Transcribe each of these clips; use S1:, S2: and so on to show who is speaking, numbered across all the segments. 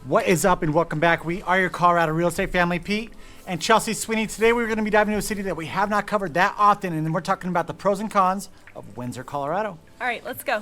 S1: What is up and welcome back. We are your Colorado real estate family, Pete and Chelsea Sweeney. Today we're going to be diving into a city that we have not covered that often, and we're talking about the pros and cons of Windsor, Colorado.
S2: All right, let's go.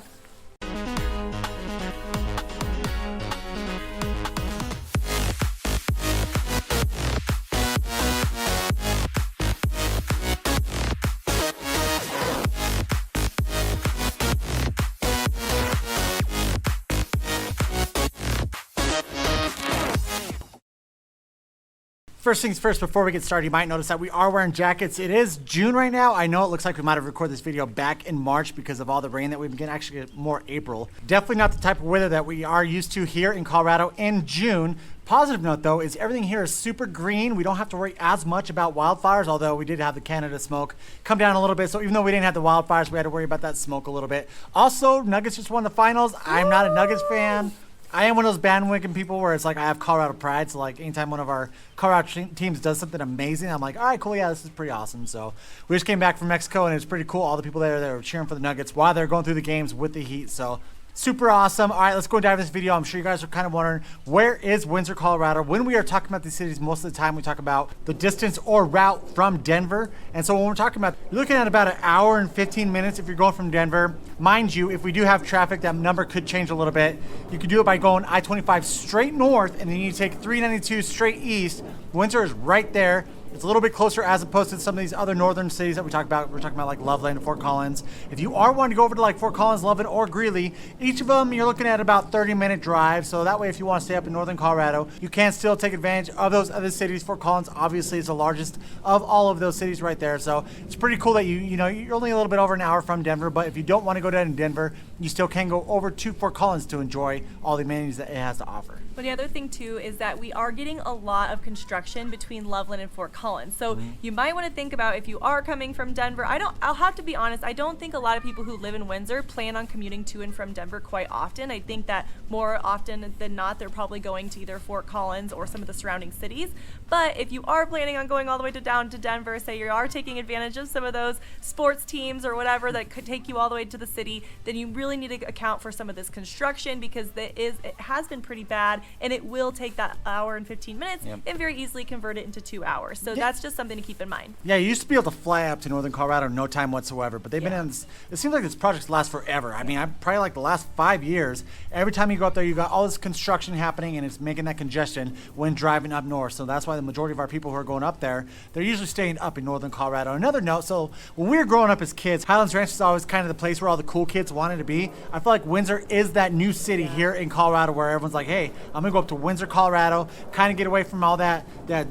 S1: First things first, before we get started, you might notice that we are wearing jackets. It is June right now. I know it looks like we might have recorded this video back in March because of all the rain that we've been getting, actually more April. Definitely not the type of weather that we are used to here in Colorado in June. Positive note though is everything here is super green. We don't have to worry as much about wildfires, although we did have the Canada smoke come down a little bit. So even though we didn't have the wildfires, we had to worry about that smoke a little bit. Also, Nuggets just won the finals. I'm not a Nuggets fan. I am one of those bandwagon people where it's like I have Colorado pride. So like anytime one of our Colorado teams does something amazing, I'm like, all right, cool, yeah, this is pretty awesome. So we just came back from Mexico and it's pretty cool. All the people there that were cheering for the Nuggets while they're going through the games with the Heat. So super awesome. All right, let's go dive into this video. I'm sure you guys are kind of wondering, where is Windsor, Colorado? When we are talking about these cities, most of the time we talk about the distance or route from Denver. And so when we're talking about, you're looking at about an hour and 15 minutes if you're going from Denver. Mind you, if we do have traffic, that number could change a little bit. You could do it by going I-25 straight north, and then you take 392 straight east. Windsor is right there. It's a little bit closer as opposed to some of these other northern cities that we talk about. We're talking about like Loveland and Fort Collins. If you are wanting to go over to like Fort Collins, Loveland, or Greeley, each of them you're looking at about 30-minute drive. So that way, if you want to stay up in northern Colorado, you can still take advantage of those other cities. Fort Collins obviously is the largest of all of those cities right there. So it's pretty cool that you're only a little bit over an hour from Denver. But if you don't want to go down to Denver, you still can go over to Fort Collins to enjoy all the amenities that it has to offer.
S2: But the other thing too is that we are getting a lot of construction between Loveland and Fort Collins. So you might want to think about if you are coming from Denver. I'll have to be honest, I don't think a lot of people who live in Windsor plan on commuting to and from Denver quite often. I think that more often than not, they're probably going to either Fort Collins or some of the surrounding cities. But if you are planning on going all the way down to Denver, say you are taking advantage of some of those sports teams or whatever that could take you all the way to the city, then you really need to account for some of this construction because it has been pretty bad, and it will take that hour and 15 minutes and very easily convert it into 2 hours. So that's just something to keep in mind.
S1: Yeah, you used to be able to fly up to northern Colorado in no time whatsoever, but they've been in this, it seems like this project lasts forever. I mean, probably like the last 5 years, every time you go up there, you got all this construction happening, and it's making that congestion when driving up north. So that's why the majority of our people who are going up there, they're usually staying up in northern Colorado. Another note, so when we were growing up as kids, Highlands Ranch is always kind of the place where all the cool kids wanted to be. I feel like Windsor is that new city here in Colorado where everyone's like, hey, I'm gonna go up to Windsor, Colorado, kind of get away from all that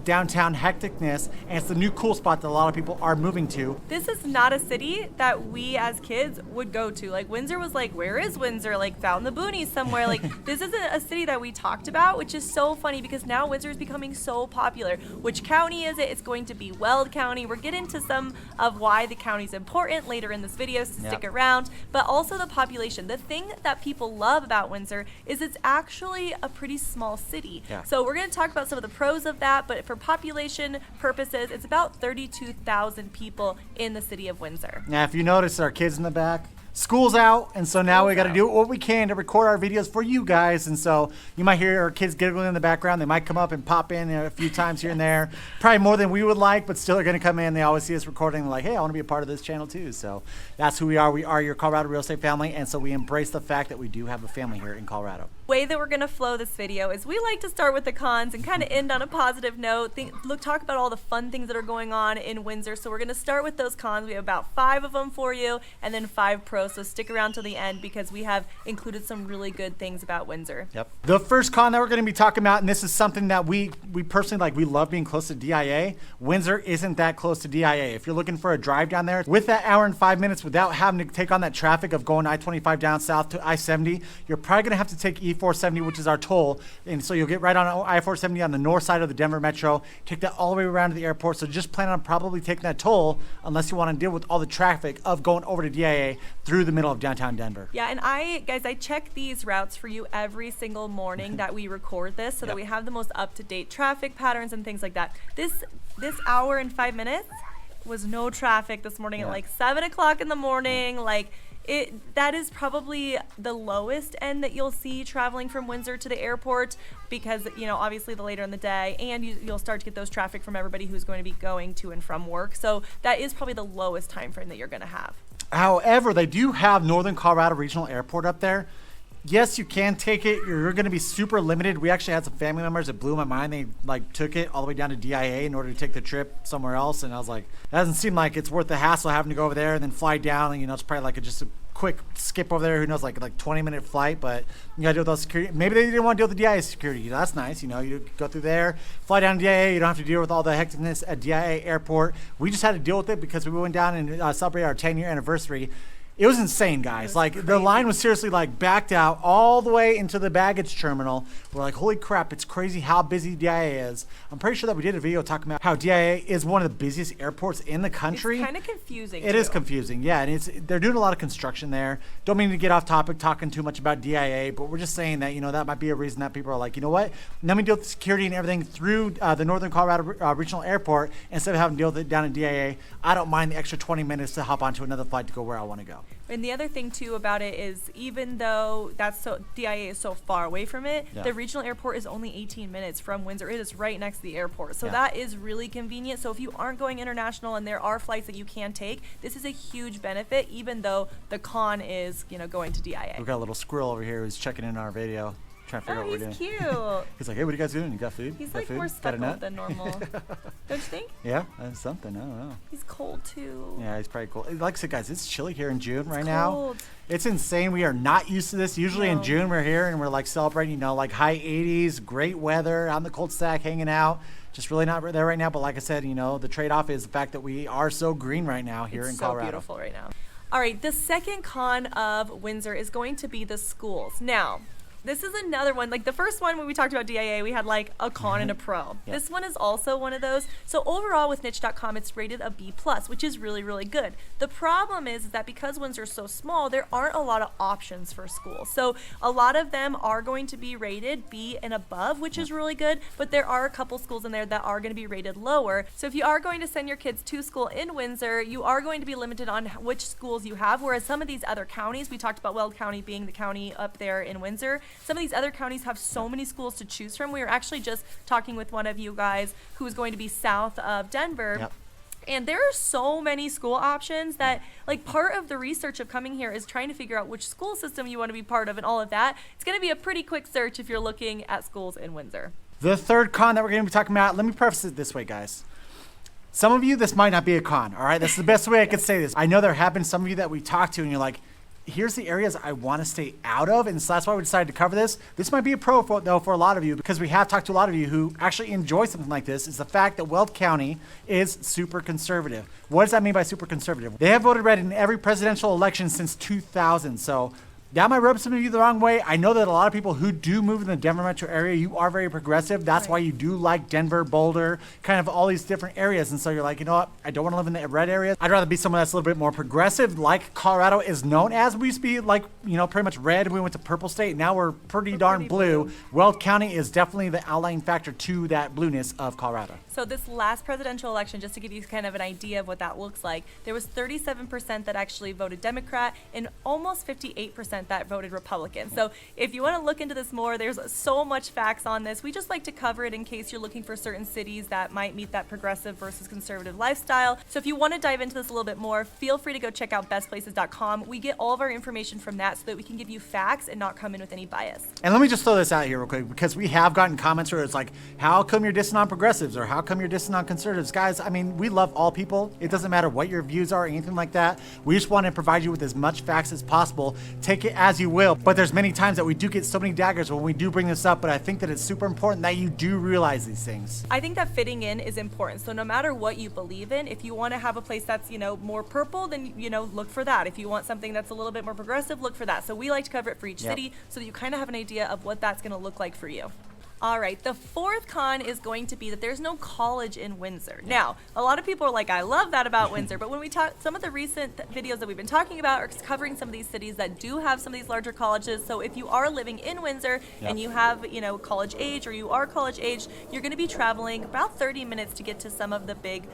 S1: downtown hecticness, and it's the new cool spot that a lot of people are moving to.
S2: This is not a city that we as kids would go to. Like Windsor was like, where is Windsor? Like out in the boonies somewhere. Like this isn't a city that we talked about, which is so funny because now Windsor is becoming so popular. Which county is it? It's going to be Weld County. We're getting to some of why the county is important later in this video, so stick around. But also the population. The thing that people love about Windsor is it's actually a pretty small city. So we're going to talk about some of the pros of that, but for population purposes, it's about 32,000 people in the city of Windsor.
S1: Now, if you notice our kids in the back, school's out, and so now we got to do what we can to record our videos for you guys. And so you might hear our kids giggling in the background. They might come up and pop in a few times here and there, probably more than we would like, but still they're going to come in. They always see us recording. They're like, hey, I want to be a part of this channel too. So that's who we are. We are your Colorado real estate family, and so we embrace the fact that we do have a family here in Colorado.
S2: Way that we're going to flow this video is we like to start with the cons and kind of end on a positive note. Talk about all the fun things that are going on in Windsor. So we're going to start with those cons. We have about 5 of them for you, and then 5 pros. So stick around till the end because we have included some really good things about Windsor.
S1: The first con that we're going to be talking about, and this is something that we personally like, we love being close to DIA. Windsor isn't that close to DIA. If you're looking for a drive down there with that hour and 5 minutes without having to take on that traffic of going I-25 down south to I-70, you're probably going to have to take E-470, which is our toll. And so you'll get right on I-470 on the north side of the Denver Metro, take that all the way around to the airport. So just plan on probably taking that toll unless you want to deal with all the traffic of going over to DIA through the middle of downtown Denver.
S2: Yeah, and I check these routes for you every single morning that we record this so that we have the most up-to-date traffic patterns and things like that. This hour and 5 minutes was no traffic this morning at like 7 o'clock in the morning. Like That is probably the lowest end that you'll see traveling from Windsor to the airport, because obviously the later in the day, and you'll start to get those traffic from everybody who's going to be going to and from work. So that is probably the lowest time frame that you're going to have.
S1: However, they do have Northern Colorado Regional Airport up there. Yes, you can take it. You're going to be super limited. We actually had some family members that blew my mind. They took it all the way down to DIA in order to take the trip somewhere else, and I was like, that doesn't seem like it's worth the hassle having to go over there and then fly down. And it's probably just a quick skip over there. Who knows, like 20-minute flight, but you got to deal with those security. Maybe they didn't want to deal with the DIA security. That's nice. You go through there, fly down to DIA. You don't have to deal with all the hecticness at DIA airport. We just had to deal with it because we went down and celebrated our 10-year anniversary. It was insane, guys. The line was seriously backed out all the way into the baggage terminal. We're like, holy crap, it's crazy how busy DIA is. I'm pretty sure that we did a video talking about how DIA is one of the busiest airports in the country.
S2: It's kind of confusing.
S1: It is confusing, yeah. And they're doing a lot of construction there. Don't mean to get off topic talking too much about DIA, but we're just saying that, that might be a reason that people are like, you know what? Let me deal with the security and everything through the Northern Colorado Regional Airport instead of having to deal with it down in DIA. I don't mind the extra 20 minutes to hop onto another flight to go where I want to go.
S2: And the other thing too about it is, even though DIA is so far away from it, the regional airport is only 18 minutes from Windsor. It is right next to the airport. So that is really convenient. So if you aren't going international and there are flights that you can take, this is a huge benefit, even though the con is, going to DIA.
S1: We've got a little squirrel over here who's checking in our video. Trying to figure out what we're doing.
S2: He's cute.
S1: He's like, hey, what are you guys doing? You got food?
S2: He's
S1: got food?
S2: more speckled than normal. Don't you think?
S1: Yeah, that's something. I don't know.
S2: He's cold too.
S1: Yeah, he's probably cold. Like I said, guys, it's chilly here in June right
S2: cold.
S1: now. It's insane. We are not used to this. Usually in June we're here and we're celebrating, high 80s, great weather, on the cold stack, hanging out. Just really not there right now. But like I said, the trade-off is the fact that we are so green right now here in Colorado.
S2: It's so beautiful right now. All right, the second con of Windsor is going to be the schools. Now, this is another one. The first one when we talked about DIA, we had a con and a pro. Yep. This one is also one of those. So overall with niche.com, it's rated a B+, which is really, really good. The problem is that because Windsor is so small, there aren't a lot of options for schools. So a lot of them are going to be rated B and above, which is really good, but there are a couple schools in there that are going to be rated lower. So if you are going to send your kids to school in Windsor, you are going to be limited on which schools you have, whereas some of these other counties, we talked about Weld County being the county up there in Windsor, some of these other counties have so many schools to choose from. We were actually just talking with one of you guys who is going to be south of Denver.
S1: Yep.
S2: And there are so many school options that, part of the research of coming here is trying to figure out which school system you want to be part of and all of that. It's going to be a pretty quick search if you're looking at schools in Windsor.
S1: The third con that we're going to be talking about, let me preface it this way, guys. Some of you, this might not be a con, all right? That's the best way I could say this. I know there have been some of you that we talked to and you're like, here's the areas I want to stay out of, and so that's why we decided to cover this. This might be a pro for a lot of you, because we have talked to a lot of you who actually enjoy something like this, is the fact that Weld County is super conservative. What does that mean by super conservative? They have voted red in every presidential election since 2000, so that might rub some of you the wrong way. I know that a lot of people who do move in the Denver metro area, you are very progressive. That's why you do like Denver, Boulder, kind of all these different areas. And so you're like, you know what? I don't want to live in the red areas. I'd rather be someone that's a little bit more progressive, like Colorado is known as. We used to be pretty much red. We went to purple state. Now we're pretty darn blue. Weld County is definitely the outlying factor to that blueness of Colorado.
S2: So this last presidential election, just to give you kind of an idea of what that looks like, there was 37% that actually voted Democrat and almost 58% that voted Republican. So if you want to look into this more, there's so much facts on this. We just like to cover it in case you're looking for certain cities that might meet that progressive versus conservative lifestyle. So if you want to dive into this a little bit more, feel free to go check out bestplaces.com. We get all of our information from that so that we can give you facts and not come in with any bias.
S1: And let me just throw this out here real quick, because we have gotten comments where it's like, how come you're dissing on progressives, or how come you're dissing on conservatives? Guys, I mean, we love all people. It doesn't matter what your views are or anything like that. We just want to provide you with as much facts as possible. Take it as you will, but there's many times that we do get so many daggers when we do bring this up, but I think that it's super important that you do realize these things.
S2: I think that fitting in is important. So no matter what you believe in, if you want to have a place that's, more purple, then, look for that. If you want something that's a little bit more progressive, look for that. So we like to cover it for each city so that you kind of have an idea of what that's going to look like for you. All right, the fourth con is going to be that there's no college in Windsor. Now, a lot of people are like, I love that about Windsor, but when we talk, some of the recent videos that we've been talking about are covering some of these cities that do have some of these larger colleges. So if you are living in Windsor and you have, college age, or you are college age, you're going to be traveling about 30 minutes to get to some of the big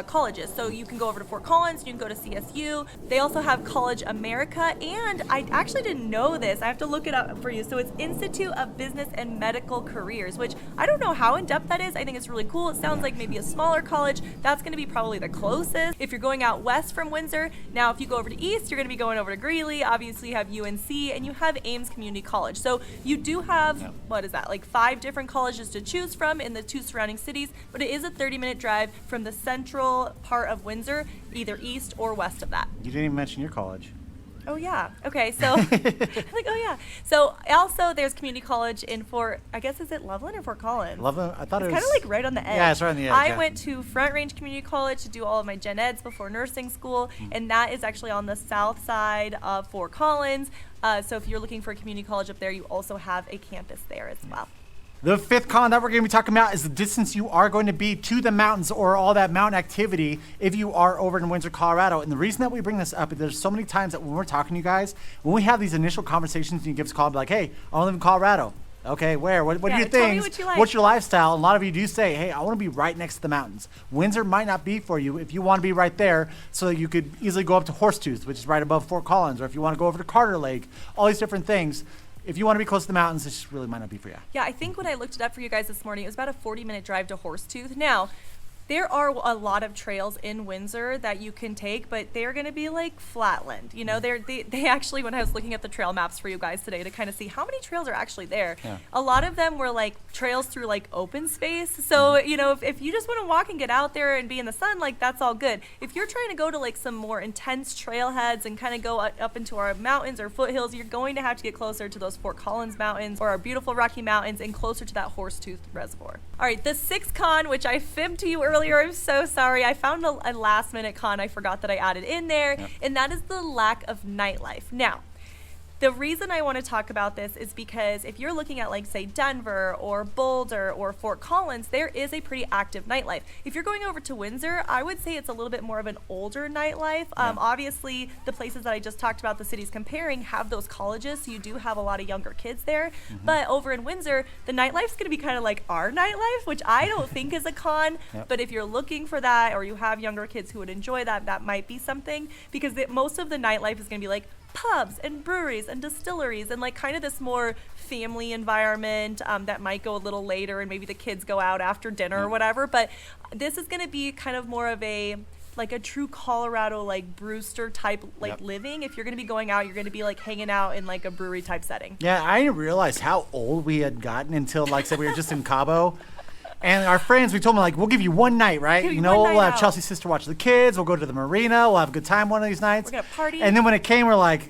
S2: colleges. So you can go over to Fort Collins, you can go to CSU. They also have College America, and I actually didn't know this. I have to look it up for you. So it's Institute of Business and Medical Careers, which I don't know how in depth that is. I think it's really cool. It sounds like maybe a smaller college. That's going to be probably the closest. If you're going out west from Windsor, now if you go over to east, you're going to be going over to Greeley. Obviously you have UNC and you have Ames Community College. So you do have, what is that, like 5 different colleges to choose from in the 2 surrounding cities, but it is a 30-minute drive from the central part of Windsor, either east or west of that.
S1: You didn't even mention your college.
S2: Oh yeah. Okay. So I'm like, oh yeah. So also there's community college in Fort, I guess, is it Loveland or Fort Collins?
S1: Loveland. I thought it was
S2: kind of like right on the edge.
S1: Yeah, it's right on the edge.
S2: I went to Front Range Community College to do all of my gen eds before nursing school, and that is actually on the south side of Fort Collins. So if you're looking for a community college up there, you also have a campus there as well.
S1: The 5th con that we're going to be talking about is the distance you are going to be to the mountains or all that mountain activity if you are over in Windsor, Colorado. And the reason that we bring this up is there's so many times that when we're talking to you guys, when we have these initial conversations and you give us a call and be like, hey, I want to live in Colorado. Okay, where? What do you
S2: tell
S1: think?
S2: me what you like.
S1: What's your lifestyle? And a lot of you do say, hey, I want to be right next to the mountains. Windsor might not be for you if you want to be right there so that you could easily go up to Horsetooth, which is right above Fort Collins, or if you want to go over to Carter Lake, all these different things. If you want to be close to the mountains, this really might not be for you.
S2: Yeah, I think when I looked it up for you guys this morning, it was about a 40-minute drive to Horsetooth. Now, there are a lot of trails in Windsor that you can take, but they're going to be like flatland. They actually, when I was looking at the trail maps for you guys today to kind of see how many trails are actually there, a lot of them were like trails through like open space. So, if you just want to walk and get out there and be in the sun, like that's all good. If you're trying to go to like some more intense trailheads and kind of go up into our mountains or foothills, you're going to have to get closer to those Fort Collins Mountains or our beautiful Rocky Mountains and closer to that Horsetooth Reservoir. All right, the 6th con, which I fibbed to you earlier, I'm so sorry. I found a last minute con I forgot that I added in there, and that is the lack of nightlife. Now, the reason I want to talk about this is because if you're looking at like say Denver or Boulder or Fort Collins, there is a pretty active nightlife. If you're going over to Windsor, I would say it's a little bit more of an older nightlife. Obviously, the places that I just talked about, the cities comparing, have those colleges, so you do have a lot of younger kids there. But over in Windsor, the nightlife's going to be kind of like our nightlife, which I don't think is a con. But if you're looking for that, or you have younger kids who would enjoy that, that might be something, because most of the nightlife is going to be like pubs and breweries and distilleries and like kind of this more family environment that might go a little later and maybe the kids go out after dinner or whatever. But this is going to be kind of more of a true Colorado like Brewster type living. If you're going to be going out, you're going to be like hanging out in like a brewery type setting.
S1: Yeah, I didn't realize how old we had gotten until like said we were just in Cabo. And our friends, we told them, like, we'll give you one night, right? We'll have Chelsea's sister watch the kids. We'll go to the marina. We'll have a good time one of these nights.
S2: We're going to party.
S1: And then when it came, we're like,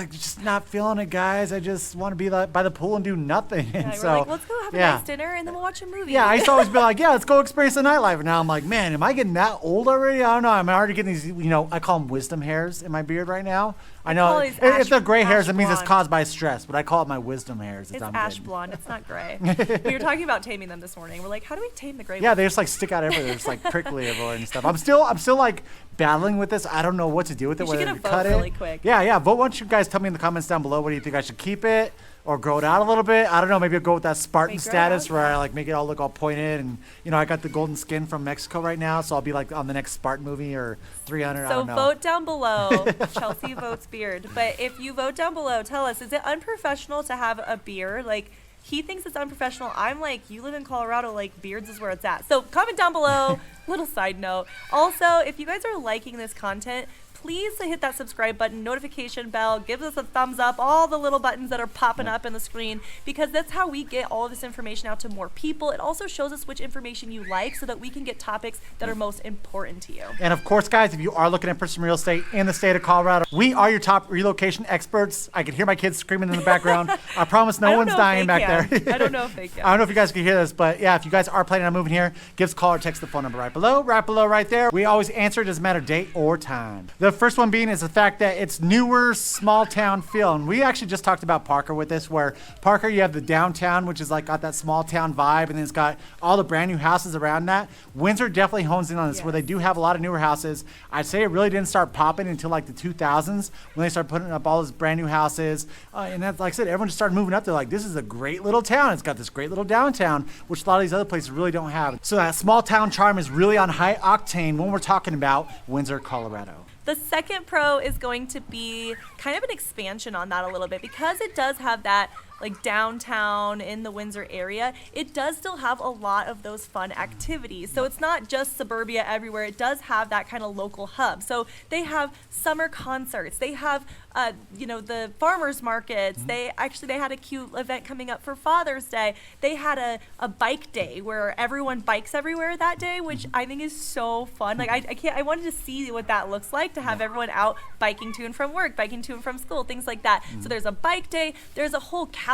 S1: just not feeling it, guys. I just want to be by the pool and do nothing.
S2: Yeah,
S1: and
S2: we're
S1: so,
S2: like, let's go have a nice dinner, and then we'll watch a movie.
S1: Yeah, I used to always be like, let's go experience the nightlife. And now I'm like, man, am I getting that old already? I don't know. I'm already getting these, I call them wisdom hairs in my beard right now. I know if they're gray hairs, it means it's caused by stress, but I call it my wisdom hairs.
S2: It's ash blonde. It's not gray. We were talking about taming them this morning. We're like, how do we tame the gray?
S1: Yeah, they just like stick out everywhere. They're just like prickly everywhere and stuff. I'm still like battling with this. I don't know what to do with it.
S2: You should
S1: whether
S2: get a
S1: to
S2: vote
S1: cut
S2: really
S1: it.
S2: quick.
S1: Yeah. Vote. Why don't you guys tell me in the comments down below? What do you think I should keep it or grow it out a little bit? I don't know. Maybe I'll go with that Spartan status where I like make it all look all pointed and I got the golden skin from Mexico right now, so I'll be like on the next Spartan movie or 300.
S2: So
S1: I don't know.
S2: vote down below. Chelsea votes beard. But if you vote down below, tell us, is it unprofessional to have a beard? Like, he thinks it's unprofessional. I'm like, you live in Colorado, like beards is where it's at. So comment down below. Little side note. Also, if you guys are liking this content, please hit that subscribe button, notification bell, give us a thumbs up, all the little buttons that are popping up in the screen, because that's how we get all of this information out to more people. It also shows us which information you like so that we can get topics that are most important to you.
S1: And of course, guys, if you are looking at purchasing real estate in the state of Colorado, we are your top relocation experts. I can hear my kids screaming in the background. I promise no one's dying back there.
S2: I don't know if they can.
S1: I don't know if you guys can hear this, but yeah, if you guys are planning on moving here, give us a call or text the phone number right below right there. We always answer. It doesn't matter date or time. The The first one being is the fact that it's newer, small town feel. And we actually just talked about Parker with this, where Parker, you have the downtown, which is like got that small town vibe, and then it's got all the brand new houses around that. Windsor definitely hones in on this, where they do have a lot of newer houses. I'd say it really didn't start popping until like the 2000s when they started putting up all those brand new houses. And that's, like I said, everyone just started moving up there like, this is a great little town. It's got this great little downtown, which a lot of these other places really don't have. So that small town charm is really on high octane when we're talking about Windsor, Colorado.
S2: The second pro is going to be kind of an expansion on that a little bit, because it does have that like downtown in the Windsor area. It does still have a lot of those fun activities. So it's not just suburbia everywhere. It does have that kind of local hub. So they have summer concerts. They have the farmers markets. They had a cute event coming up for Father's Day. They had a bike day where everyone bikes everywhere that day, which I think is so fun. Like I wanted to see what that looks like, to have everyone out biking to and from work, biking to and from school, things like that. So there's a bike day. There's a whole calendar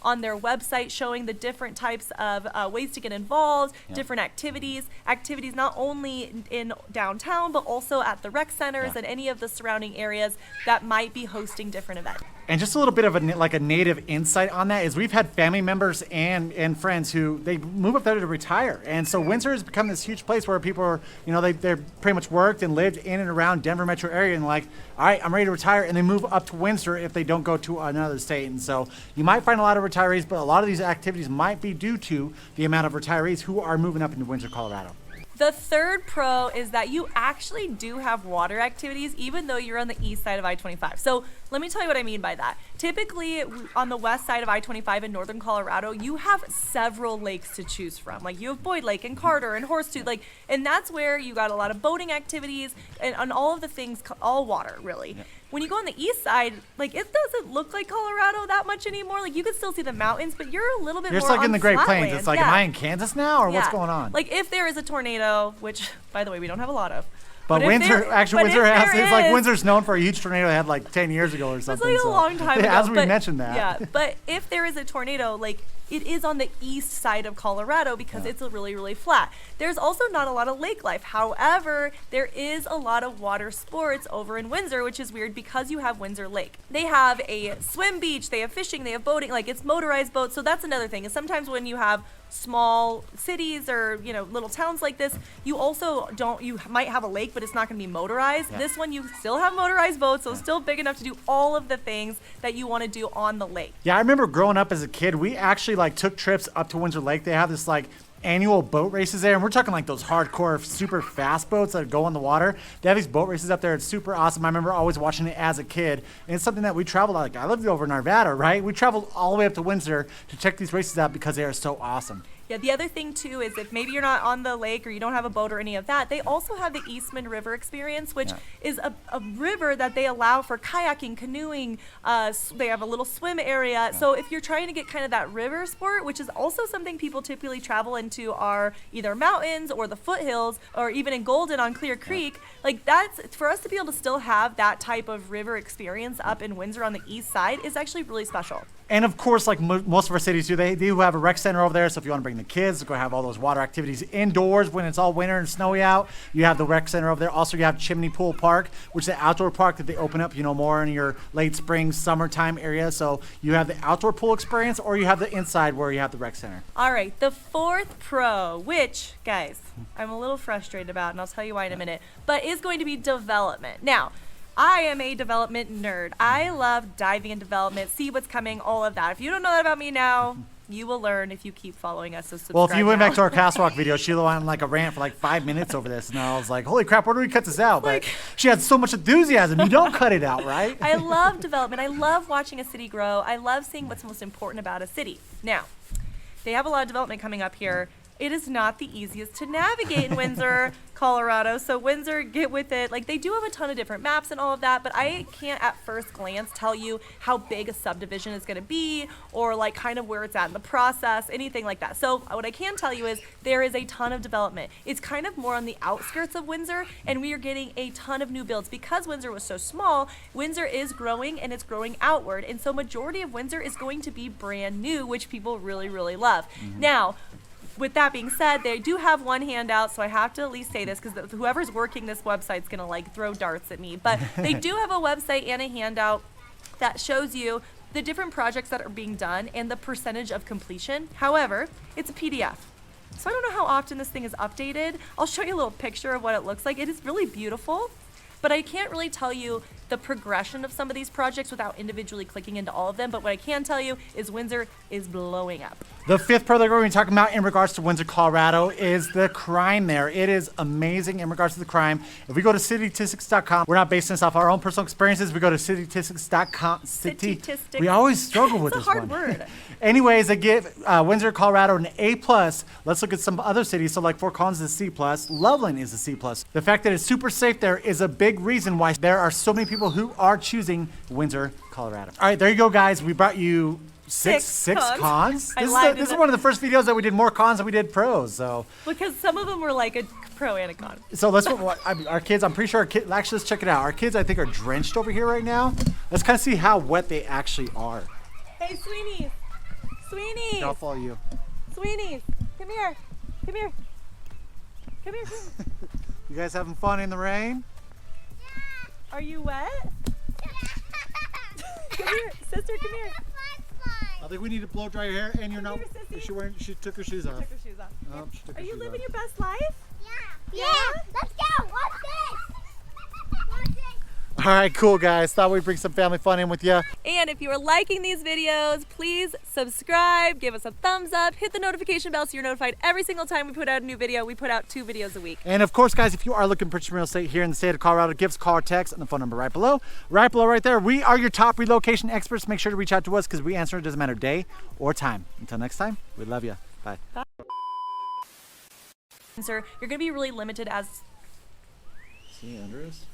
S2: on their website showing the different types of ways to get involved, different activities not only in downtown, but also at the rec centers and any of the surrounding areas that might be hosting different events.
S1: And just a little bit of a native insight on that is we've had family members and friends who they move up there to retire. And so Windsor has become this huge place where people are, they're pretty much worked and lived in and around Denver metro area and like, all right, I'm ready to retire. And they move up to Windsor if they don't go to another state. And so you might find a lot of retirees, but a lot of these activities might be due to the amount of retirees who are moving up into Windsor, Colorado.
S2: The third pro is that you actually do have water activities even though you're on the east side of I-25. So let me tell you what I mean by that. Typically on the west side of I-25 in northern Colorado, you have several lakes to choose from. Like you have Boyd Lake and Carter and Horsetooth, and that's where you got a lot of boating activities and all of the things, all water really. Yeah. When you go on the east side, it doesn't look like Colorado that much anymore. Like you can still see the mountains, but you're a little bit more on
S1: You're like in the Great Plains.
S2: land.
S1: It's like, am I in Kansas now or what's going on?
S2: Like if there is a tornado, which by the way, we don't have a lot of.
S1: But Windsor has, it's like Windsor's known for a huge tornado they had like 10 years ago or something.
S2: It's like a long time ago.
S1: As we mentioned that.
S2: Yeah, but if there is a tornado, it is on the east side of Colorado because it's really, really flat. There's also not a lot of lake life. However, there is a lot of water sports over in Windsor, which is weird because you have Windsor Lake. They have a swim beach, they have fishing, they have boating, it's motorized boats. So that's another thing, is sometimes when you have small cities or little towns like this, you might have a lake, but it's not going to be motorized. This one you still have motorized boats, so still big enough to do all of the things that you want to do on the lake. I
S1: remember growing up as a kid, we actually took trips up to Windsor Lake. They have this annual boat races there, and we're talking those hardcore super fast boats that go on the water. They have these boat races up there. It's super awesome. I remember always watching it as a kid, and it's something that we traveled I lived over in Arvada, right? We traveled all the way up to Windsor to check these races out because they are so awesome.
S2: Yeah, the other thing too is if maybe you're not on the lake or you don't have a boat or any of that, they also have the Eastman River Experience, which is a river that they allow for kayaking, canoeing. They have a little swim area. So if you're trying to get kind of that river sport, which is also something people typically travel into, are either mountains or the foothills, or even in Golden on Clear Creek, that's for us to be able to still have that type of river experience up in Windsor on the east side is actually really special.
S1: And of course, most of our cities do, they do have a rec center over there. So if you want to bring the kids, go have all those water activities indoors when it's all winter and snowy out, you have the rec center over there. Also, you have Chimney Pool Park, which is an outdoor park that they open up, more in your late spring, summertime area. So you have the outdoor pool experience, or you have the inside where you have the rec center.
S2: All right, the fourth pro, which, guys, I'm a little frustrated about, and I'll tell you why in a minute, but is going to be development. Now, I am a development nerd. I love diving in development, see what's coming, all of that. If you don't know that about me now, you will learn if you keep following us. So subscribe.
S1: Well, if you went back to our Castle Rock video, Sheila went on a rant for 5 minutes over this, and I was like, holy crap, where do we cut this out? But she had so much enthusiasm. You don't cut it out, right?
S2: I love development. I love watching a city grow. I love seeing what's most important about a city. Now, they have a lot of development coming up here. It is not the easiest to navigate in Windsor, Colorado. So Windsor, get with it. They do have a ton of different maps and all of that, but I can't at first glance tell you how big a subdivision is going to be or kind of where it's at in the process, anything like that. So what I can tell you is there is a ton of development. It's kind of more on the outskirts of Windsor, and we are getting a ton of new builds. Because Windsor was so small, Windsor is growing, and it's growing outward. And so majority of Windsor is going to be brand new, which people really, really love. Now, With that being said, they do have one handout, so I have to at least say this because whoever's working this website's gonna like throw darts at me. But they do have a website and a handout that shows you the different projects that are being done and the percentage of completion. However, it's a PDF. So I don't know how often this thing is updated. I'll show you a little picture of what it looks like. It is really beautiful, but I can't really tell you the progression of some of these projects without individually clicking into all of them. But what I can tell you is Windsor is blowing up.
S1: The fifth part that we're going to be talking about in regards to Windsor, Colorado is the crime there. It is amazing in regards to the crime. If we go to citytatistics.com, we're not basing this off our own personal experiences. We go to citytatistics.com.
S2: Citystatistics.
S1: We always struggle with
S2: It's
S1: this
S2: a hard
S1: one.
S2: word.
S1: Anyways, they give Windsor, Colorado an A+. Let's look at some other cities. So like Fort Collins is a C+. Loveland is a C+. The fact that it's super safe there is a big reason why there are so many people who are choosing Windsor, Colorado. All right, there you go, guys. We brought you six cons. This is one of the first videos that we did more cons than we did pros. So
S2: Because some of them were like a pro and a con.
S1: so let's our kids. I'm pretty sure our kids. Actually, let's check it out. Our kids, I think, are drenched over here right now. Let's kind of see how wet they actually are.
S2: Hey, Sweeney. Sweeney.
S1: I'll follow you.
S2: Sweeney. Come here. Come here. Come here.
S1: You guys having fun in the rain?
S2: Are you wet? Come here. Sister, come here.
S1: I think we need to blow dry your hair, and you're not.
S2: Come here, sissy.
S1: She took her shoes off.
S2: Took her shoes off.
S1: Oh, she took
S2: Are
S1: her
S2: you
S1: shoes
S2: living
S1: off.
S2: your best life?
S3: Yeah. Let's go. Watch this. Watch this.
S1: All right, cool guys. Thought we'd bring some family fun in with you.
S2: And if you are liking these videos, please subscribe, give us a thumbs up, hit the notification bell so you're notified every single time we put out a new video. We put out 2 videos a week.
S1: And of course, guys, if you are looking for real estate here in the state of Colorado, give us a call or text on the phone number right below. Right below, right there. We are your top relocation experts. Make sure to reach out to us because we answer. It doesn't matter day or time. Until next time, we love you. Bye.
S2: Sir, you're going to be really limited as...
S1: See Andrews?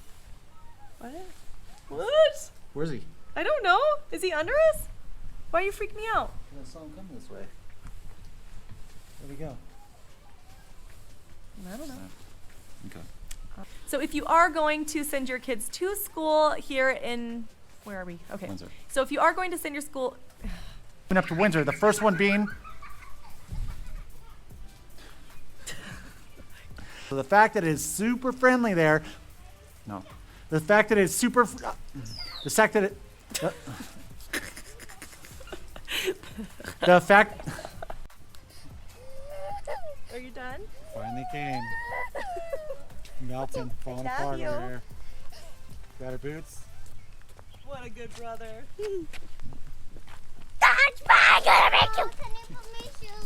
S2: What? What?
S1: Where's he?
S2: I don't know. Is he under us? Why are you freaking me out?
S1: I saw him coming this way. Where'd he go?
S2: I don't know.
S1: Okay.
S2: So if you are going to send your kids to school here in... Where are we? Okay.
S1: Windsor.
S2: So if you are going to send your school...
S1: Moving up to Windsor. The first one being... So the fact that it is super friendly there... No. The fact that it's super... the fact that it... the fact...
S2: Are you done?
S1: Finally came. Melting, falling
S2: love
S1: apart
S2: you.
S1: over here. Got her boots?
S2: What a good brother.
S3: That's fine. I'm gonna make you.